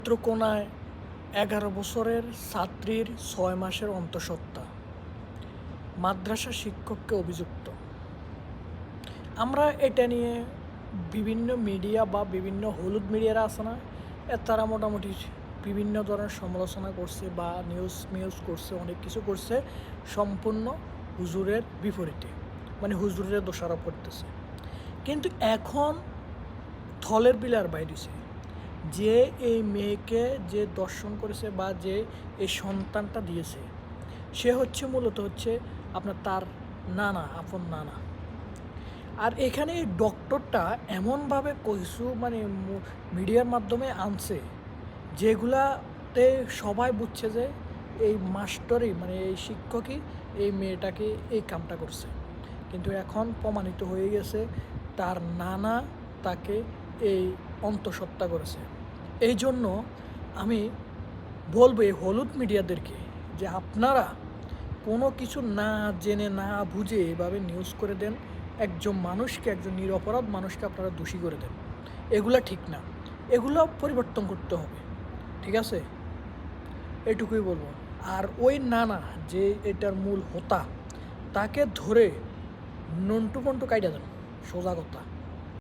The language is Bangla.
নেত্রকোনায় ১১ বছরের ছাত্রীর ৬ মাসের অন্তঃসত্ত্বা, মাদ্রাসা শিক্ষককে অভিযুক্ত। আমরা এটা নিয়ে বিভিন্ন মিডিয়া বা বিভিন্ন হলুদ মিডিয়ারা আছে না, তারা মোটামুটি বিভিন্ন ধরনের সমালোচনা করছে বা নিউজ করছে, অনেক কিছু করছে সম্পূর্ণ হুজুরের বিপরীতে, মানে হুজুরের দোষারোপ করতেছে। কিন্তু এখন থলের বিলার বাইরেছে যে এই মেয়েকে যে দর্শন করেছে বা যে এই সন্তানটা দিয়েছে, সে মূলত আপনার তার নানা, আপন নানা। আর এখানে এই ডক্টরটা এমনভাবে কিছু মানে মিডিয়ার মাধ্যমে আনছে যেগুলাতে সবাই বুঝছে যে এই মাস্টারই, মানে এই শিক্ষকই এই মেয়েটাকে এই কামটা করছে। কিন্তু এখন প্রমাণিত হয়ে গেছে তার নানা তাকে এই অন্তঃসত্ত্বা করেছে। এই জন্য আমি বলবো এই হলুদ মিডিয়াদেরকে যে আপনারা কোনো কিছু না জেনে না বুঝে এভাবে নিউজ করে দেন, একজন মানুষকে, একজন নিরপরাধ মানুষকে আপনারা দোষী করে দেন। এগুলা ঠিক না, এগুলো পরিবর্তন করতে হবে, ঠিক আছে? এটুকুই বলবো। আর ওই নানা যে এটার মূল হোতা, তাকে ধরে নন্টু পন্টু কাইটা দেন, সোজা কথা।